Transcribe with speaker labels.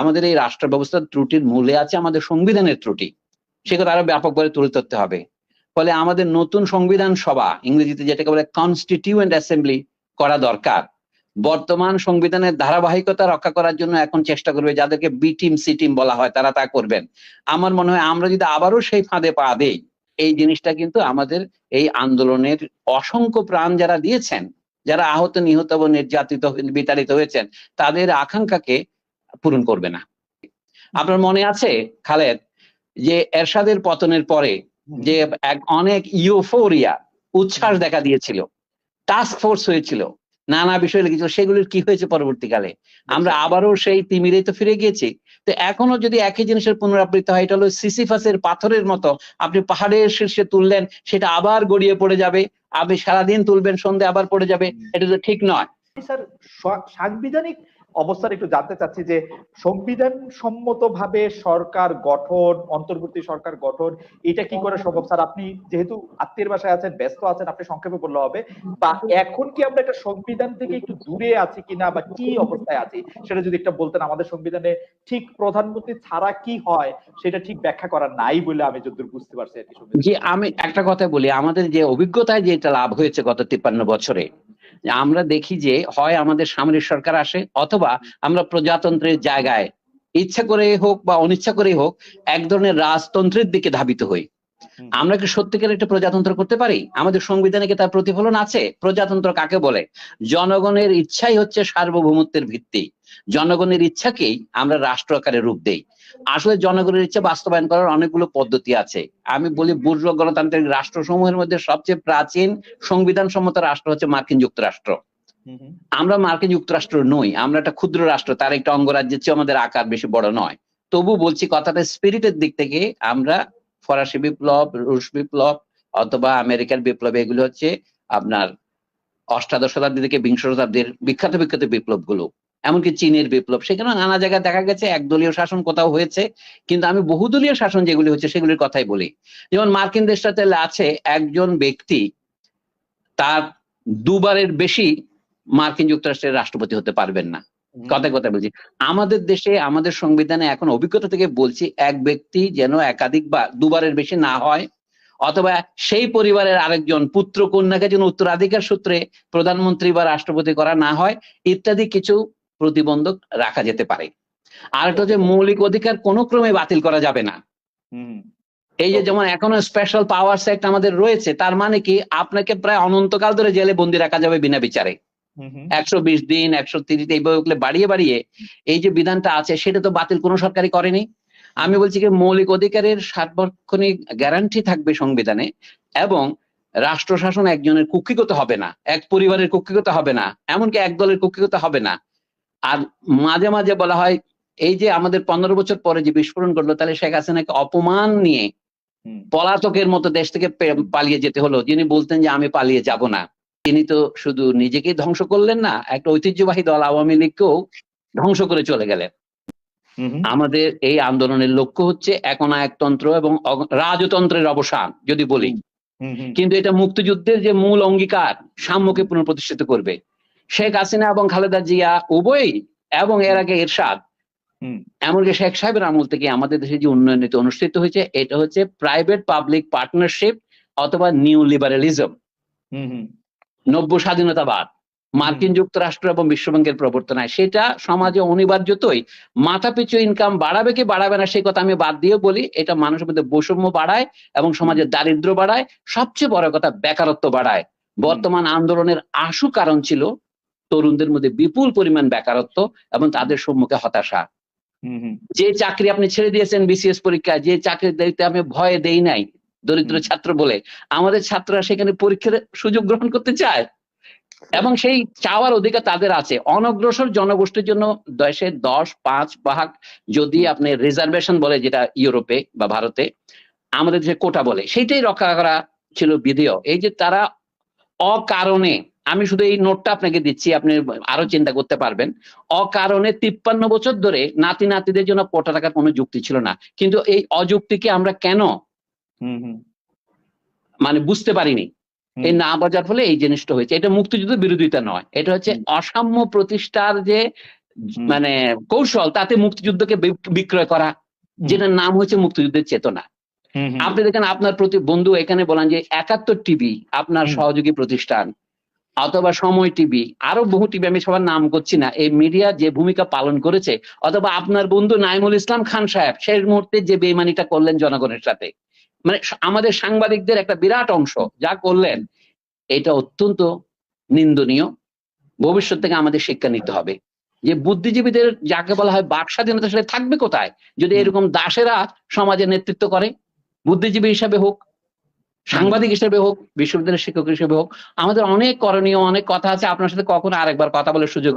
Speaker 1: আমাদের এই রাষ্ট্র ব্যবস্থার ত্রুটির মূলে আছে আমাদের সংবিধানের ত্রুটি, সে কথা আরো ব্যাপকভাবে তুলে ধরতে হবে। ফলে আমাদের নতুন সংবিধান সভা, ইংরেজিতে যেটাকে বলে কনস্টিটিউয়েন্ট অ্যাসেম্বলি, করা দরকার। বর্তমান সংবিধানের ধারাবাহিকতা রক্ষা করার জন্য এখন চেষ্টা করবে, যাদেরকে বি টিম সি টিম বলা হয় তারা তা করবেন। আমার মনে হয় আমরা যদি আবারও সেই ফাঁদে পা দেই, এই জিনিসটা কিন্তু আমাদের এই আন্দোলনের অসংখ্য প্রাণ যারা দিয়েছেন, যারা আহত নিহত এবং নির্যাতিত বিতাড়িত হয়েছেন, তাদের আকাঙ্ক্ষাকে পূরণ করবে না। আপনার মনে আছে খালেদ, যে এরশাদের পতনের পরে যে অনেক ইউফোরিয়া, উচ্ছ্বাস দেখা দিয়েছিল, টাস্ক ফোর্স হয়েছিল, নানা বিষয় লিখেছিল, সেগুলির কি হয়েছে পরবর্তীকালে? আমরা আবারও সেই তিমিরেই তো ফিরে গিয়েছি। তো এখনো যদি একই জিনিসের পুনরাবৃত্তি হয়, এটা হলো সিসিফাসের পাথরের মতো, আপনি পাহাড়ের শীর্ষে তুললেন, সেটা আবার গড়িয়ে পড়ে যাবে, আপনি সারাদিন তুলবেন, সন্ধ্যে আবার পড়ে যাবে, এটা তো ঠিক নয়।
Speaker 2: স্যার, সাংবিধানিক অবস্থার একটু জানতে চাচ্ছি যে সংবিধান সম্মতভাবে সরকার গঠন, অন্তর্বর্তী সরকার গঠন, এটা কি করে সম্ভব? স্যার, আপনি যেহেতু আত্মীয়ের বাসায় আছেন, ব্যস্ত আছেন, আপনি সংক্ষেপে বললে হবে, বা এখন কি আমরা একটা সংবিধান থেকে একটু দূরে আছি কিনা, বা কি অবস্থায় আছি সেটা যদি একটা বলতেন। আমাদের সংবিধানে ঠিক প্রধানমন্ত্রী ছাড়া কি হয় সেটা ঠিক ব্যাখ্যা করা নাই বলে আমি যতদূর বুঝতে পারছি আর কি।
Speaker 1: জি, আমি একটা কথা বলি, আমাদের যে অভিজ্ঞতায় যেটা লাভ হয়েছে গত 53 বছরে, আমরা দেখি যে হয় আমাদের সামরিক সরকার আসে, অথবা আমরা প্রজাতন্ত্রের জায়গায় ইচ্ছা করে হোক বা অনিচ্ছা করে হোক এক ধরনের রাজতন্ত্রের দিকে ধাবিত হই। আমরা কি সত্যিকার একটা প্রজাতন্ত্র করতে পারি? আমাদের সংবিধানে কি তার প্রতিফলন আছে? প্রজাতন্ত্র কাকে বলে? জনগণের ইচ্ছাই হচ্ছে সার্বভৌমত্বের ভিত্তি। জনগণের ইচ্ছাকেই আমরা রাষ্ট্র আকারে রূপ দেই। আসলে জনগণের ইচ্ছা বাস্তবায়ন করার অনেকগুলো পদ্ধতি আছে। আমি বলি, বুর্জোয়া গণতান্ত্রিক রাষ্ট্রসমূহের মধ্যে সবচেয়ে প্রাচীন সংবিধান সম্মত রাষ্ট্র হচ্ছে মার্কিন যুক্তরাষ্ট্র। আমরা মার্কিন যুক্তরাষ্ট্র নই, আমরা একটা ক্ষুদ্র রাষ্ট্র, তার একটা অঙ্গরাজ্যের চেয়ে আমাদের আকার বেশি বড় নয়। তবু বলছি, কথাটা স্পিরিটের দিক থেকে আমরা ফরাসি বিপ্লব, রুশ বিপ্লব অথবা আমেরিকার বিপ্লব, এগুলো হচ্ছে আপনার অষ্টাদশ শতাব্দী থেকে বিংশ শতাব্দীর বিখ্যাত বিখ্যাত বিপ্লব গুলো, এমনকি চীনের বিপ্লব, সেখানে নানা জায়গায় দেখা গেছে একদলীয় শাসন কোথাও হয়েছে, কিন্তু আমি বহুদলীয় শাসন যেগুলি হচ্ছে সেগুলির কথাই বলি। যেমন মার্কিন দেশটাতে আছে একজন ব্যক্তি তার দুবারের বেশি মার্কিন যুক্তরাষ্ট্রের রাষ্ট্রপতি হতে পারবেন না। কথায় কথা বলছি, আমাদের দেশে আমাদের সংবিধানে এখন অভিজ্ঞতা থেকে বলছি, এক ব্যক্তি যেন একাধিকবার, দুবারের বেশি না হয়, অথবা সেই পরিবারের আরেকজন পুত্র কন্যাকে যেন উত্তরাধিকার সূত্রে প্রধানমন্ত্রী বা রাষ্ট্রপতি করা না হয়, ইত্যাদি কিছু প্রতিবন্ধক রাখা যেতে পারে। আর একটা হচ্ছে মৌলিক অধিকার কোনো ক্রমে বাতিল করা যাবে না। এই যে যেমন এখনো স্পেশাল পাওয়ারস অ্যাক্ট আমাদের রয়েছে, তার মানে কি আপনাকে প্রায় অনন্তকাল ধরে জেলে বন্দি রাখা যাবে বিনা বিচারে। 120 দিন, 130, এইভাবে বাড়িয়ে বাড়িয়ে এই যে বিধানটা আছে, সেটা তো বাতিল কোনো সরকারই করেনি। আমি বলছি কি, মৌলিক অধিকারের সার্বক্ষণিক গ্যারান্টি থাকবে সংবিধানে, এবং রাষ্ট্র শাসন একজনের কুক্ষিগত হবে না, এক পরিবারের কুক্ষিগত হবে না, এমনকি এক দলের কুক্ষিগত হবে না। আর মাঝে মাঝে বলা হয়, এই যে আমাদের 15 বছর পরে যে বিস্ফোরণ ঘটলো, তাহলে শেখ হাসিনাকে অপমান নিয়ে পলাতকের মতো দেশ থেকে পালিয়ে যেতে হলো। যিনি বলতেন যে আমি পালিয়ে যাব না, তিনি তো শুধু নিজেকেই ধ্বংস করলেন না, একটা ঐতিহ্যবাহী দল আওয়ামী লীগকেও ধ্বংস করে চলে গেলেন। আমাদের এই আন্দোলনের লক্ষ্য হচ্ছে একনায়কতন্ত্র এবং রাজতন্ত্রের অবসান যদি বলি, কিন্তু এটা মুক্তিযুদ্ধের যে মূল অঙ্গীকার, সাম্যকে পুনঃপ্রতিষ্ঠিত করবে। শেখ হাসিনা এবং খালেদা জিয়া উভয়ই, এবং এর আগে এরশাদ, এমনকি শেখ সাহেবের আমল থেকে আমাদের দেশে যে উন্নয়ন নীতি অনুষ্ঠিত হয়েছে, এটা হচ্ছে প্রাইভেট পাবলিক পার্টনারশিপ অথবা নিউ লিবারালিজম, নব্য স্বাধীনতাবাদ, মার্কিন যুক্তরাষ্ট্র এবং বিশ্বব্যাংকের প্রবর্তনায়। সেটা সমাজে অনিবার্যতই মাথাপিছু ইনকাম বাড়াবে কি বাড়াবে না সেই কথা আমি বাদ দিয়ে বলি, এটা মানুষের মধ্যে বৈষম্য বাড়ায় এবং সমাজের দারিদ্র বাড়ায়, সবচেয়ে বড় কথা বেকারত্ব বাড়ায়। বর্তমান আন্দোলনের আশু কারণ ছিল তরুণদের মধ্যে বিপুল পরিমাণ বেকারত্ব এবং তাদের সম্মুখে হতাশা। যে চাকরি আপনি ছেড়ে দিয়েছেন বিসিএস পরীক্ষা, যে চাকরি দিতে আমি ভয়ে দেই নাই, দরিদ্র ছাত্র বলে, আমাদের ছাত্ররা সেখানে পরীক্ষার সুযোগ গ্রহণ করতে চায়, এবং সেই চাওয়ার অধিকার তাদের আছে। অনগ্রসর জনগোষ্ঠীর জন্য দেশে 10-5 ভাগ যদি আপনি রিজার্ভেশন বলে, যেটা ইউরোপে বা ভারতে, আমাদের যে কোটা বলে, সেইটাই রক্ষা করা ছিল বিধেয়। এই যে তারা অকারণে, আমি শুধু এই নোটটা আপনাকে দিচ্ছি, আপনি আরো চিন্তা করতে পারবেন, অকারণে 53 বছর ধরে নাতি নাতিদের জন্য কোটা রাখার কোনো যুক্তি ছিল না। কিন্তু এই অযুক্তিকে আমরা কেন মানে বুঝতে পারিনি, এই না বোঝার ফলে এই জিনিসটা হয়েছে। এটা মুক্তিযুদ্ধ বিরোধিতা নয়, এটা হচ্ছে অসাম্য প্রতিষ্ঠার যে মানে কৌশল, তাতে মুক্তিযুদ্ধকে বিক্রয় করা, যেটার নাম হচ্ছে মুক্তিযুদ্ধের চেতনা। আপনি দেখেন আপনার প্রতি বন্ধু এখানে বলেন যে ৭১ টিভি আপনার সহযোগী প্রতিষ্ঠান, অথবা সময় টিভি, আরো বহু টিভি, আমি সবার নাম করছি না, এই মিডিয়া যে ভূমিকা পালন করেছে, অথবা আপনার বন্ধু নাইমুল ইসলাম খান সাহেব শেষ মুহূর্তে যে বেইমানিটা করলেন জনগণের সাথে, মানে আমাদের সাংবাদিকদের একটা বিরাট অংশ যা করলেন, এটা অত্যন্ত নিন্দনীয়। ভবিষ্যৎ থেকে আমাদের শিক্ষা নিতে হবে যে বুদ্ধিজীবীদের যাকে বলা হয় বাক স্বাধীনতা, সেটা থাকবে কোথায় যদি এরকম দাসেরা সমাজের নেতৃত্ব করে? বুদ্ধিজীবী হিসাবে হোক, সাংবাদিক হিসেবে হোক, বিশ্ববিদ্যালয়ের শিক্ষক হিসেবে হোক, আমাদের অনেক করণীয়, অনেক কথা আছে। আপনার সাথে কখনো আরেকবার কথা বলার সুযোগ